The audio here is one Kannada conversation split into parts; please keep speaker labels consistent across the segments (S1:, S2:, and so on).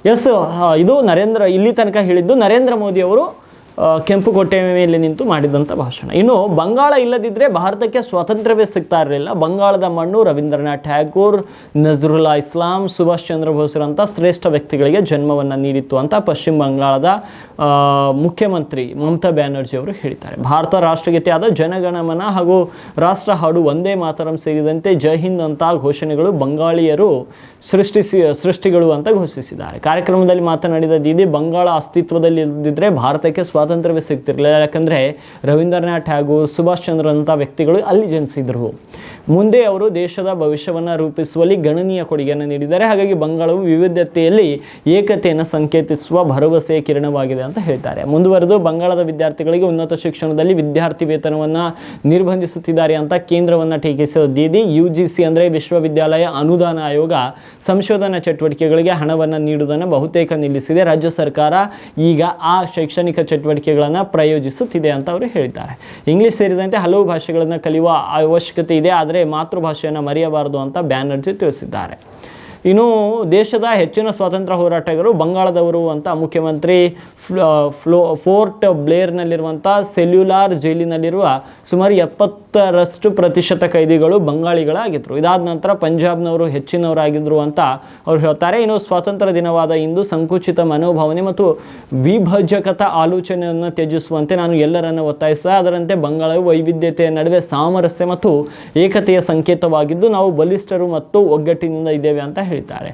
S1: ಎಸ್, ಇದು ಇಲ್ಲಿ ತನಕ ಹೇಳಿದ್ದು ನರೇಂದ್ರ ಮೋದಿ ಅವರು ಕೆಂಪುಕೋಟೆ ಮೇಲೆ ನಿಂತು ಮಾಡಿದಂಥ ಭಾಷಣ. ಇನ್ನು ಬಂಗಾಳ ಇಲ್ಲದಿದ್ದರೆ ಭಾರತಕ್ಕೆ ಸ್ವಾತಂತ್ರ್ಯವೇ ಸಿಗ್ತಾ ಇರಲಿಲ್ಲ. ಬಂಗಾಳದ ಮಣ್ಣು ರವೀಂದ್ರನಾಥ್ ಟ್ಯಾಗೋರ್, ನಜರುಲ್ಲಾ ಇಸ್ಲಾಂ, ಸುಭಾಷ್ ಚಂದ್ರ ಬೋಸ್ರಂಥ ಶ್ರೇಷ್ಠ ವ್ಯಕ್ತಿಗಳಿಗೆ ಜನ್ಮವನ್ನು ನೀಡಿತ್ತು ಅಂತ ಪಶ್ಚಿಮ ಬಂಗಾಳದ ಮುಖ್ಯಮಂತ್ರಿ ಮಮತಾ ಬ್ಯಾನರ್ಜಿ ಅವರು ಹೇಳಿದ್ದಾರೆ. ಭಾರತ ರಾಷ್ಟ್ರಗೀತೆಯಾದ ಜನಗಣಮನ ಹಾಗೂ ರಾಷ್ಟ್ರ ಹಾಡು ವಂದೇ ಮಾತರಂ ಸೇರಿದಂತೆ ಜೈ ಹಿಂದ್ ಅಂತ ಘೋಷಣೆಗಳು ಬಂಗಾಳಿಯರು ಸೃಷ್ಟಿಗಳು ಅಂತ ಘೋಷಿಸಿದ್ದಾರೆ. ಕಾರ್ಯಕ್ರಮದಲ್ಲಿ ಮಾತನಾಡಿದ ದೀದಿ, ಬಂಗಾಳ ಅಸ್ತಿತ್ವದಲ್ಲಿ ಇಲ್ಲದಿದ್ದರೆ ಭಾರತಕ್ಕೆ ಸ್ವಾತಂತ್ರ್ಯವೇ ಸಿಗ್ತಿರಲಿಲ್ಲ. ಯಾಕಂದರೆ ರವೀಂದ್ರನಾಥ್ ಟ್ಯಾಗೋರ್, ಸುಭಾಷ್ ಚಂದ್ರಂಥ ವ್ಯಕ್ತಿಗಳು ಅಲ್ಲಿ ಜನಿಸಿದರು. ಮುಂದೆ ಅವರು ದೇಶದ ಭವಿಷ್ಯವನ್ನು ರೂಪಿಸುವಲ್ಲಿ ಗಣನೀಯ ಕೊಡುಗೆಯನ್ನು ನೀಡಿದ್ದಾರೆ. ಹಾಗಾಗಿ ಬಂಗಾಳವು ವಿವಿಧತೆಯಲ್ಲಿ ಏಕತೆಯನ್ನು ಸಂಕೇತಿಸುವ ಭರವಸೆಯ ಕಿರಣವಾಗಿದೆ ಅಂತ ಹೇಳ್ತಾರೆ. ಮುಂದುವರೆದು, ಬಂಗಾಳದ ವಿದ್ಯಾರ್ಥಿಗಳಿಗೆ ಉನ್ನತ ಶಿಕ್ಷಣದಲ್ಲಿ ವಿದ್ಯಾರ್ಥಿ ವೇತನವನ್ನು ನಿರ್ಬಂಧಿಸುತ್ತಿದ್ದಾರೆ ಅಂತ ಕೇಂದ್ರವನ್ನು ಟೀಕಿಸಿದ ದೀದಿ, UGC ಅಂದರೆ ವಿಶ್ವವಿದ್ಯಾಲಯ ಅನುದಾನ ಆಯೋಗ ಸಂಶೋಧನಾ ಚಟುವಟಿಕೆಗಳಿಗೆ ಹಣವನ್ನು ನೀಡುವುದನ್ನು ಬಹುತೇಕ ನಿಲ್ಲಿಸಿದೆ. ರಾಜ್ಯ ಸರ್ಕಾರ ಈಗ ಆ ಶೈಕ್ಷಣಿಕ ಚಟುವಟಿಕೆಗಳನ್ನು ಪ್ರಯೋಜಿಸುತ್ತಿದೆ ಅಂತ ಅವರು ಹೇಳಿದ್ದಾರೆ. ಇಂಗ್ಲಿಷ್ ಸೇರಿದಂತೆ ಹಲವು ಭಾಷೆಗಳನ್ನು ಕಲಿಯುವ ಅವಶ್ಯಕತೆ ಇದೆ, ಆದರೆ ಮಾತೃಭಾಷೆಯನ್ನು ಮರೆಯಬಾರದು ಅಂತ ಬ್ಯಾನರ್ಜಿ ತಿಳಿಸಿದ್ದಾರೆ. ಇನ್ನು ದೇಶದ ಹೆಚ್ಚಿನ ಸ್ವಾತಂತ್ರ್ಯ ಹೋರಾಟಗಾರರು ಬಂಗಾಳದವರು ಅಂತ ಮುಖ್ಯಮಂತ್ರಿ ಫೋರ್ಟ್ ಬ್ಲೇರ್ನಲ್ಲಿರುವಂಥ ಸೆಲ್ಯುಲಾರ್ ಜೈಲಿನಲ್ಲಿರುವ ಸುಮಾರು 70% ಕೈದಿಗಳು ಬಂಗಾಳಿಗಳಾಗಿದ್ದರು. ಇದಾದ ನಂತರ ಪಂಜಾಬ್ನವರು ಹೆಚ್ಚಿನವರಾಗಿದ್ದರು ಅಂತ ಅವ್ರು ಹೇಳ್ತಾರೆ. ಇನ್ನು ಸ್ವಾತಂತ್ರ್ಯ ದಿನವಾದ ಇಂದು ಸಂಕುಚಿತ ಮನೋಭಾವನೆ ಮತ್ತು ವಿಭಜಕತ ಆಲೋಚನೆಯನ್ನು ತ್ಯಜಿಸುವಂತೆ ನಾನು ಎಲ್ಲರನ್ನು ಒತ್ತಾಯಿಸಿದೆ. ಅದರಂತೆ ಬಂಗಾಳವು ವೈವಿಧ್ಯತೆಯ ನಡುವೆ ಸಾಮರಸ್ಯ ಮತ್ತು ಏಕತೆಯ ಸಂಕೇತವಾಗಿದ್ದು ನಾವು ಬಲಿಷ್ಠರು ಮತ್ತು ಒಗ್ಗಟ್ಟಿನಿಂದ ಇದ್ದೇವೆ ಅಂತ ಹೇಳ್ತಾರೆ.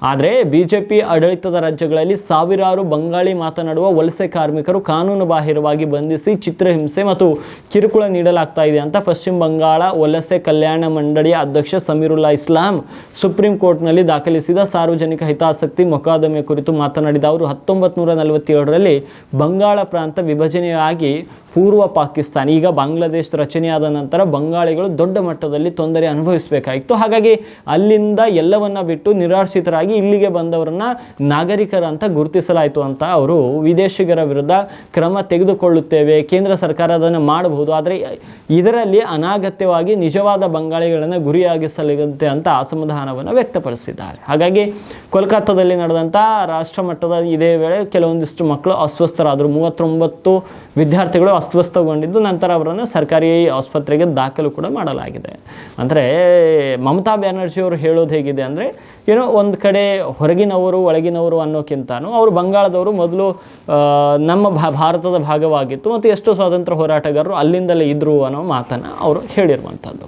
S1: ಆದರೆ BJP ಆಡಳಿತದ ರಾಜ್ಯಗಳಲ್ಲಿ ಸಾವಿರಾರು ಬಂಗಾಳಿ ಮಾತನಾಡುವ ವಲಸೆ ಕಾರ್ಮಿಕರು ಕಾನೂನು ಬಾಹಿರವಾಗಿ ಬಂಧಿಸಿ ಚಿತ್ರಹಿಂಸೆ ಮತ್ತು ಕಿರುಕುಳ ನೀಡಲಾಗ್ತಾ ಇದೆ ಅಂತ ಪಶ್ಚಿಮ ಬಂಗಾಳ ವಲಸೆ ಕಲ್ಯಾಣ ಮಂಡಳಿಯ ಅಧ್ಯಕ್ಷ ಸಮೀರುಲ್ಲಾ ಇಸ್ಲಾಂ ಸುಪ್ರೀಂ ಕೋರ್ಟ್ನಲ್ಲಿ ದಾಖಲಿಸಿದ ಸಾರ್ವಜನಿಕ ಹಿತಾಸಕ್ತಿ ಮೊಕದ್ದಮೆ ಕುರಿತು ಮಾತನಾಡಿದ ಅವರು 1947ರಲ್ಲಿ ಬಂಗಾಳ ಪ್ರಾಂತ ವಿಭಜನೆಯಾಗಿ ಪೂರ್ವ ಪಾಕಿಸ್ತಾನ, ಈಗ ಬಾಂಗ್ಲಾದೇಶ ರಚನೆಯಾದ ನಂತರ ಬಂಗಾಳಿಗಳು ದೊಡ್ಡ ಮಟ್ಟದಲ್ಲಿ ತೊಂದರೆ ಅನುಭವಿಸಬೇಕಾಗಿತ್ತು. ಹಾಗಾಗಿ ಅಲ್ಲಿಂದ ಎಲ್ಲವನ್ನ ಬಿಟ್ಟು ನಿರಾಶ್ರಿತರಾಗಿ ಇಲ್ಲಿಗೆ ಬಂದವರನ್ನ ನಾಗರಿಕರಂತ ಗುರುತಿಸಲಾಯಿತು ಅಂತ ಅವರು ವಿದೇಶಿಗರ ವಿರುದ್ಧ ಕ್ರಮ ತೆಗೆದುಕೊಳ್ಳುತ್ತೇವೆ, ಕೇಂದ್ರ ಸರ್ಕಾರ ಅದನ್ನು ಮಾಡಬಹುದು, ಆದರೆ ಇದರಲ್ಲಿ ಅನಾಗತ್ಯವಾಗಿ ನಿಜವಾದ ಬಂಗಾಳಿಗಳನ್ನು ಗುರಿಯಾಗಿಸಲಿದೆ ಅಂತ ಅಸಮಾಧಾನವನ್ನು ವ್ಯಕ್ತಪಡಿಸಿದ್ದಾರೆ. ಹಾಗಾಗಿ ಕೋಲ್ಕತ್ತಾದಲ್ಲಿ ನಡೆದಂಥ ರಾಷ್ಟ್ರ ಮಟ್ಟದ ಇದೇ ವೇಳೆ ಕೆಲವೊಂದಿಷ್ಟು ಮಕ್ಕಳು ಅಸ್ವಸ್ಥರಾದರು. 39 ವಿದ್ಯಾರ್ಥಿಗಳು ಅಸ್ವಸ್ಥಗೊಂಡಿದ್ದು ನಂತರ ಅವರನ್ನು ಸರ್ಕಾರಿ ಆಸ್ಪತ್ರೆಗೆ ದಾಖಲು ಕೂಡ ಮಾಡಲಾಗಿದೆ. ಅಂದರೆ ಮಮತಾ ಬ್ಯಾನರ್ಜಿ ಅವರು ಹೇಳೋದು ಹೇಗಿದೆ ಅಂದರೆ, ಏನೋ ಒಂದು ಕಡೆ ಹೊರಗಿನವರು ಒಳಗಿನವರು ಅನ್ನೋಕ್ಕಿಂತನೂ ಅವರು ಬಂಗಾಳದವರು ಮೊದಲು ನಮ್ಮ ಭಾರತದ ಭಾಗವಾಗಿತ್ತು ಮತ್ತು ಎಷ್ಟೋ ಸ್ವಾತಂತ್ರ್ಯ ಹೋರಾಟಗಾರರು ಅಲ್ಲಿಂದಲೇ ಇದ್ದರು ಅನ್ನೋ ಮಾತನ್ನು ಅವರು ಹೇಳಿರುವಂಥದ್ದು.